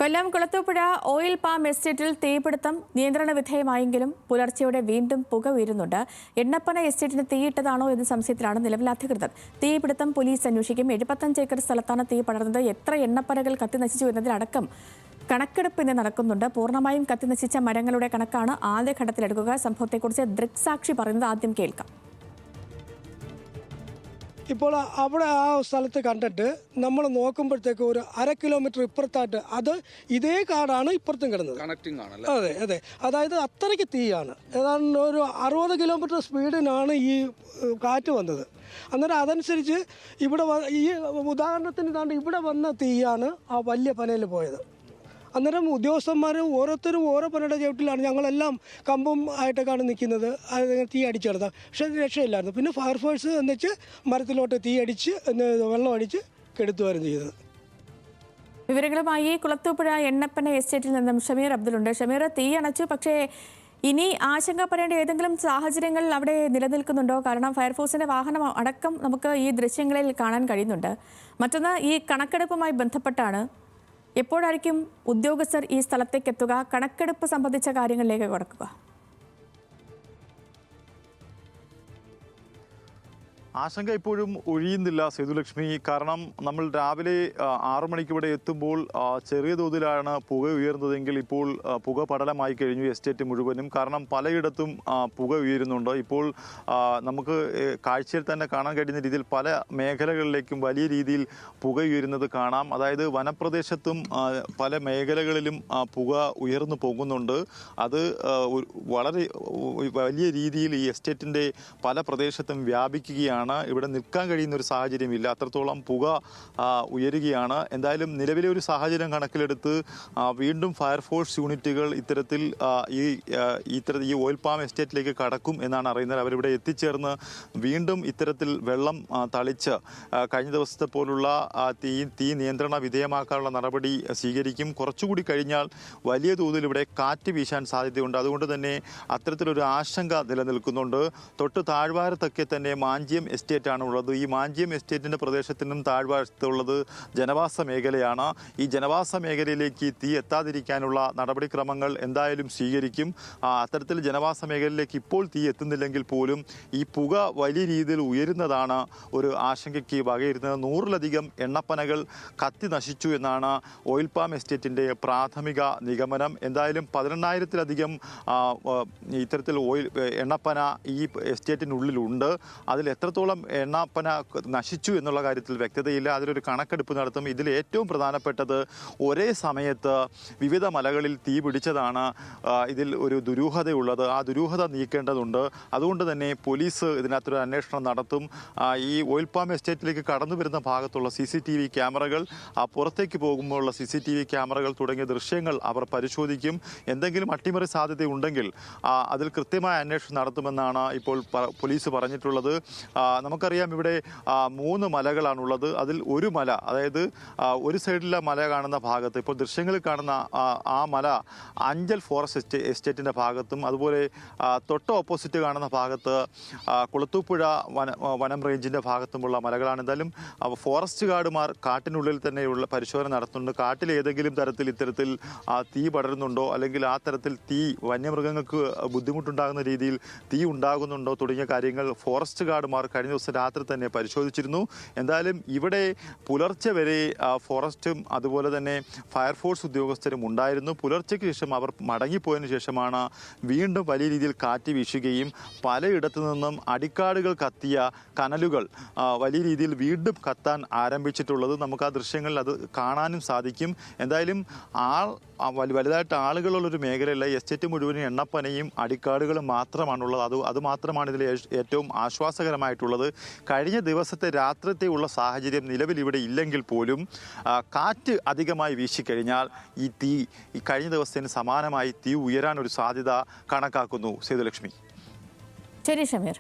കൊല്ലം Kulathupuzha oil palm എസ്റ്റേറ്റിൽ തീപിടുത്തം നിയന്ത്രണ വിധേയമായെങ്കിലും പുലർച്ചെയോടെ വീണ്ടും പുക ഉയരുന്നുണ്ട്. എണ്ണപ്പന എസ്റ്റേറ്റിന് തീയിട്ടതാണോ എന്ന സംശയത്തിലാണ് നിലവിൽ അധികൃതർ. തീപിടുത്തം പോലീസ് അന്വേഷിക്കും. 75 ഏക്കർ സ്ഥലത്താണ് തീ പടർന്നത്. എത്ര എണ്ണപ്പനകൾ കത്തിനശിച്ചു എന്നതിലടക്കം കണക്കെടുപ്പ് ഇന്ന് നടക്കുന്നുണ്ട്. പൂർണ്ണമായും കത്തിനശിച്ച മരങ്ങളുടെ കണക്കാണ് ആദ്യഘട്ടത്തിലെടുക്കുക. സംഭവത്തെക്കുറിച്ച് ദൃക്സാക്ഷി പറയുന്നത് ആദ്യം കേൾക്കാം. ഇപ്പോൾ അവിടെ ആ സ്ഥലത്ത് കണ്ടിട്ട് നമ്മൾ നോക്കുമ്പോഴത്തേക്ക് ഒരു 1/2 കിലോമീറ്റർ ഇപ്പുറത്തായിട്ട് അത് ഇതേ കാടാണ് ഇപ്പുറത്തും കിടന്നത്. കണക്റ്റിംഗ് ആണ്. അതെ, അതായത് അത്രയ്ക്ക് തീയാണ്. ഏതാണ്ട് ഒരു 60 കിലോമീറ്റർ സ്പീഡിനാണ് ഈ കാറ്റ് വന്നത്. അന്നേരം അതനുസരിച്ച് ഇവിടെ ഈ ഉദാഹരണത്തിന് ഇതാണ്ട് ഇവിടെ വന്ന തീയാണ് ആ വലിയ പനയിൽ പോയത്. അന്നേരം ഉദ്യോഗസ്ഥന്മാർ ഓരോരുത്തരും ഓരോ പനയുടെ ചവിട്ടിലാണ്. ഞങ്ങളെല്ലാം കമ്പും ആയിട്ടൊക്കെയാണ് നിൽക്കുന്നത്. അത് തീ അടിച്ചെടുത്താൽ പക്ഷേ അത് രക്ഷയില്ലായിരുന്നു. പിന്നെ ഫയർഫോഴ്സ് എന്നുവെച്ച് മരത്തിലോട്ട് തീ അടിച്ച് വെള്ളം അടിച്ച് കെടുത്തുമായിരുന്നു ചെയ്തത്. വിവരങ്ങളുമായി കുളത്തൂപ്പുഴ എണ്ണപ്പന എസ്റ്റേറ്റിൽ നിന്നും ഷമീർ അബ്ദുലുണ്ട്. ഷമീർ, തീ അണച്ചു, പക്ഷേ ഇനി ആശങ്കപ്പെടേണ്ട ഏതെങ്കിലും സാഹചര്യങ്ങൾ അവിടെ നിലനിൽക്കുന്നുണ്ടോ? കാരണം ഫയർഫോഴ്സിന്റെ വാഹനം അടക്കം നമുക്ക് ഈ ദൃശ്യങ്ങളിൽ കാണാൻ കഴിയുന്നുണ്ട്. മറ്റൊന്ന്, ഈ കണക്കെടുപ്പുമായി ബന്ധപ്പെട്ടാണ്. എപ്പോഴായിരിക്കും ഉദ്യോഗസ്ഥർ ഈ സ്ഥലത്തേക്ക് എത്തുക? കണക്കെടുപ്പ് സംബന്ധിച്ച കാര്യങ്ങളിലേക്ക് കടക്കുക. ആശങ്ക ഇപ്പോഴും ഒഴിയുന്നില്ല സേതുലക്ഷ്മി. കാരണം നമ്മൾ രാവിലെ 6 മണിക്ക് ഇവിടെ എത്തുമ്പോൾ ചെറിയ തോതിലാണ് പുക ഉയർന്നതെങ്കിൽ ഇപ്പോൾ പുക പടലമായി കഴിഞ്ഞു എസ്റ്റേറ്റ് മുഴുവനും. കാരണം പലയിടത്തും പുക ഉയരുന്നുണ്ട്. ഇപ്പോൾ നമുക്ക് കാഴ്ചയിൽ തന്നെ കാണാൻ കഴിയുന്ന രീതിയിൽ പല മേഖലകളിലേക്കും വലിയ രീതിയിൽ പുക ഉയരുന്നത് കാണാം. അതായത് വനപ്രദേശത്തും പല മേഖലകളിലും പുക ഉയർന്നു പോകുന്നുണ്ട്. അത് വളരെ വലിയ രീതിയിൽ ഈ എസ്റ്റേറ്റിൻ്റെ പല പ്രദേശത്തും വ്യാപിക്കുകയാണ്. ഇവിടെ നിൽക്കാൻ കഴിയുന്ന ഒരു സാഹചര്യമില്ല, അത്രത്തോളം പുക ഉയരുകയാണ്. എന്തായാലും നിലവിലെ ഒരു സാഹചര്യം കണക്കിലെടുത്ത് വീണ്ടും ഫയർഫോഴ്സ് യൂണിറ്റുകൾ ഇത്തരത്തിൽ ഈ ഓയിൽ പാം എസ്റ്റേറ്റിലേക്ക് കടക്കും എന്നാണ് അറിയുന്നത്. അവരിവിടെ എത്തിച്ചേർന്ന് വീണ്ടും ഇത്തരത്തിൽ വെള്ളം തളിച്ച് കഴിഞ്ഞ ദിവസത്തെ പോലുള്ള തീ നിയന്ത്രണ വിധേയമാക്കാനുള്ള നടപടി സ്വീകരിക്കും. കുറച്ചുകൂടി കഴിഞ്ഞാൽ വലിയ തോതിൽ ഇവിടെ കാറ്റ് വീശാൻ സാധ്യതയുണ്ട്. അതുകൊണ്ട് തന്നെ അത്തരത്തിലൊരു ആശങ്ക നിലനിൽക്കുന്നുണ്ട്. തൊട്ട് താഴ്വാരത്തൊക്കെ തന്നെ മാഞ്ചിയം എസ്റ്റേറ്റാണ് ഉള്ളത്. ഈ മാഞ്ചിയം എസ്റ്റേറ്റിൻ്റെ പ്രദേശത്തിനും താഴ്വാരത്തുള്ളത് ജനവാസ മേഖലയാണ്. ഈ ജനവാസ മേഖലയിലേക്ക് തീ എത്താതിരിക്കാനുള്ള നടപടിക്രമങ്ങൾ എന്തായാലും സ്വീകരിക്കും. അത്തരത്തിൽ ജനവാസ മേഖലയിലേക്ക് ഇപ്പോൾ തീ എത്തുന്നില്ലെങ്കിൽ പോലും ഈ പുക വലിയ രീതിയിൽ ഉയരുന്നതാണ് ഒരു ആശങ്കയ്ക്ക് വകയിരുന്നത്. 100-ലധികം എണ്ണപ്പനകൾ കത്തി നശിച്ചു എന്നാണ് ഓയിൽ പാം എസ്റ്റേറ്റിൻ്റെ പ്രാഥമിക നിഗമനം. എന്തായാലും 18,000-ലധികം ഇത്തരത്തിൽ എണ്ണപ്പന ഈ എസ്റ്റേറ്റിനുള്ളിലുണ്ട്. അതിൽ എത്രത്തോളം എണ്ണപ്പന നശിച്ചു എന്നുള്ള കാര്യത്തിൽ വ്യക്തതയില്ല. അതിലൊരു കണക്കെടുപ്പ് നടത്തും. ഇതിൽ ഏറ്റവും പ്രധാനപ്പെട്ടത് ഒരേ സമയത്ത് വിവിധ മലകളിൽ തീ പിടിച്ചതാണ് ഇതിൽ ഒരു ദുരൂഹതയുള്ളത്. ആ ദുരൂഹത നീക്കേണ്ടതുണ്ട്. അതുകൊണ്ട് തന്നെ പോലീസ് ഇതിനകത്തൊരു അന്വേഷണം നടത്തും. ഈ ഓയിൽ പാം എസ്റ്റേറ്റിലേക്ക് കടന്നു വരുന്ന ഭാഗത്തുള്ള CCTV ക്യാമറകൾ, പുറത്തേക്ക് പോകുമ്പോഴുള്ള CCTV ക്യാമറകൾ തുടങ്ങിയ ദൃശ്യങ്ങൾ അവർ പരിശോധിക്കും. എന്തെങ്കിലും അട്ടിമറി സാധ്യതയുണ്ടെങ്കിൽ അതിൽ കൃത്യമായ അന്വേഷണം നടത്തുമെന്നാണ് ഇപ്പോൾ പോലീസ് പറഞ്ഞിട്ടുള്ളത്. നമുക്കറിയാം ഇവിടെ 3 മലകളാണുള്ളത്. അതിൽ ഒരു മല, അതായത് ഒരു സൈഡിലെ മല കാണുന്ന ഭാഗത്ത് ഇപ്പോൾ ദൃശ്യങ്ങളിൽ കാണുന്ന ആ മല അഞ്ചൽ ഫോറസ്റ്റ് എസ്റ്റേറ്റിൻ്റെ ഭാഗത്തും, അതുപോലെ തൊട്ട് ഓപ്പോസിറ്റ് കാണുന്ന ഭാഗത്ത് കുളത്തൂപ്പുഴ വനം റേഞ്ചിൻ്റെ ഭാഗത്തുമുള്ള മലകളാണ്. എന്തായാലും ഫോറസ്റ്റ് ഗാർഡുമാർ കാട്ടിനുള്ളിൽ തന്നെയുള്ള പരിശോധന നടത്തുന്നുണ്ട്. കാട്ടിൽ ഏതെങ്കിലും തരത്തിൽ ഇത്തരത്തിൽ തീ പടരുന്നുണ്ടോ, അല്ലെങ്കിൽ ആ തരത്തിൽ തീ വന്യമൃഗങ്ങൾക്ക് ബുദ്ധിമുട്ടുണ്ടാകുന്ന രീതിയിൽ തീ ഉണ്ടാകുന്നുണ്ടോ തുടങ്ങിയ കാര്യങ്ങൾ ഫോറസ്റ്റ് ഗാർഡുമാർ കഴിഞ്ഞ ദിവസം രാത്രി തന്നെ പരിശോധിച്ചിരുന്നു. എന്തായാലും ഇവിടെ പുലർച്ചെ വരെ ഫോറസ്റ്റും അതുപോലെ തന്നെ ഫയർഫോഴ്സ് ഉദ്യോഗസ്ഥരും ഉണ്ടായിരുന്നു. പുലർച്ചയ്ക്ക് ശേഷം അവർ മടങ്ങിപ്പോയതിനു ശേഷമാണ് വീണ്ടും വലിയ രീതിയിൽ കാറ്റ് വീശുകയും പലയിടത്തു നിന്നും അടിക്കാടുകൾ കത്തിയ കനലുകൾ വലിയ രീതിയിൽ വീണ്ടും കത്താൻ ആരംഭിച്ചിട്ടുള്ളത്. നമുക്ക് ആ ദൃശ്യങ്ങളിൽ അത് കാണാനും സാധിക്കും. എന്തായാലും വലുതായിട്ട് ആളുകളുള്ളൊരു മേഖലയല്ല. എസ്റ്റേറ്റ് മുഴുവനും എണ്ണപ്പനയും അടിക്കാടുകളും മാത്രമാണുള്ളത്. അത് മാത്രമാണ് ഇതിൽ ഏറ്റവും ആശ്വാസകരമായിട്ടുള്ളത്. കഴിഞ്ഞ ദിവസത്തെ രാത്രിയുള്ള സാഹചര്യം നിലവിൽ ഇവിടെ ഇല്ലെങ്കിൽ പോലും കാറ്റ് അധികമായി വീശിക്കഴിഞ്ഞാൽ ഈ കഴിഞ്ഞ ദിവസത്തിന് സമാനമായി തീ ഉയരാനൊരു സാധ്യത കണക്കാക്കുന്നു. സേതുലക്ഷ്മി. ശരി ഷമീർ.